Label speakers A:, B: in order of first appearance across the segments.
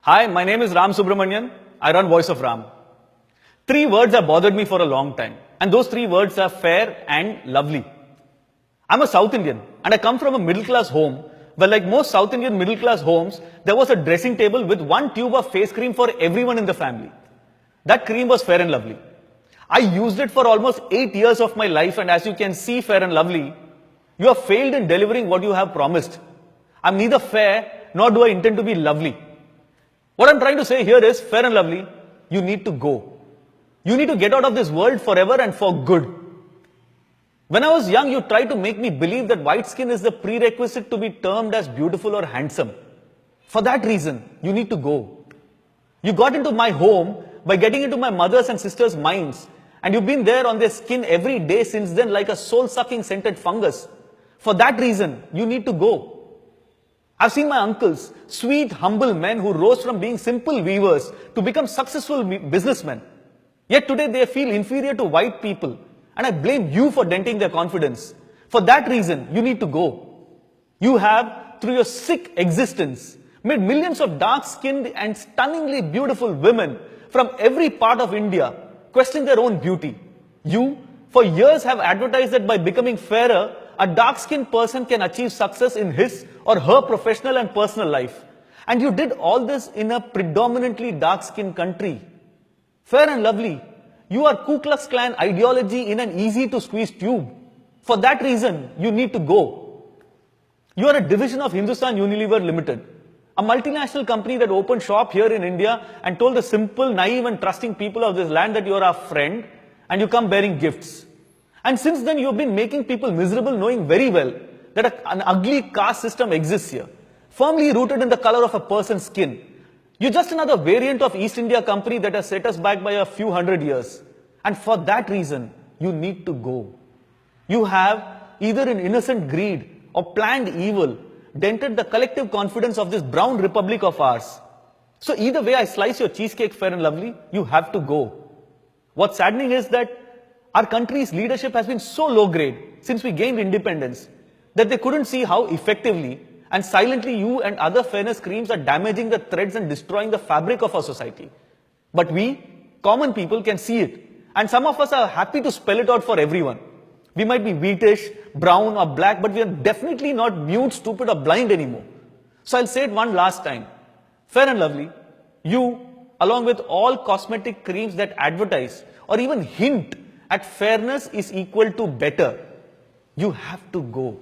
A: Hi, my name is Ram Subramanian. I run Voice of Ram. Three words have bothered me for a long time, and those three words are fair and lovely. I'm a South Indian, and I come from a middle class home where, like most South Indian middle class homes, there was a dressing table with one tube of face cream for everyone in the family. That cream was Fair and Lovely. I used it for almost 8 years of my life, and as you can see, Fair and Lovely, you have failed in delivering what you have promised. I'm neither fair nor do I intend to be lovely. What I'm trying to say here is, Fair and Lovely, you need to go. You need to get out of this world forever and for good. When I was young, you tried to make me believe that white skin is the prerequisite to be termed as beautiful or handsome. For that reason, you need to go. You got into my home by getting into my mother's and sister's minds, and you've been there on their skin every day since then like a soul-sucking scented fungus. For that reason, you need to go. I've seen my uncles, sweet, humble men who rose from being simple weavers to become successful businessmen. Yet today they feel inferior to white people, and I blame you for denting their confidence. For that reason, you need to go. You have, through your sick existence, made millions of dark-skinned and stunningly beautiful women from every part of India question their own beauty. You, for years, have advertised that by becoming fairer, a dark-skinned person can achieve success in his or her professional and personal life. And you did all this in a predominantly dark-skinned country. Fair and Lovely, you are Ku Klux Klan ideology in an easy-to-squeeze tube. For that reason, you need to go. You are a division of Hindustan Unilever Limited, a multinational company that opened shop here in India and told the simple, naive and trusting people of this land that you are our friend and you come bearing gifts. And since then, you have been making people miserable, knowing very well that an ugly caste system exists here, firmly rooted in the color of a person's skin. You're just another variant of East India Company that has set us back by a few hundred years. And for that reason, you need to go. You have, either in innocent greed or planned evil, dented the collective confidence of this brown republic of ours. So either way I slice your cheesecake, Fair and Lovely, you have to go. What's saddening is that our country's leadership has been so low grade since we gained independence that they couldn't see how effectively and silently you and other fairness creams are damaging the threads and destroying the fabric of our society. But we, common people, can see it. And some of us are happy to spell it out for everyone. We might be wheatish, brown or black, but we are definitely not mute, stupid or blind anymore. So I'll say it one last time. Fair and Lovely, you, along with all cosmetic creams that advertise or even hint at fairness is equal to better, you have to go.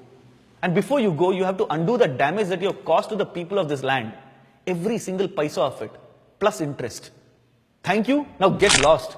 A: And before you go, you have to undo the damage that you have caused to the people of this land. Every single paisa of it, plus interest. Thank you. Now get lost.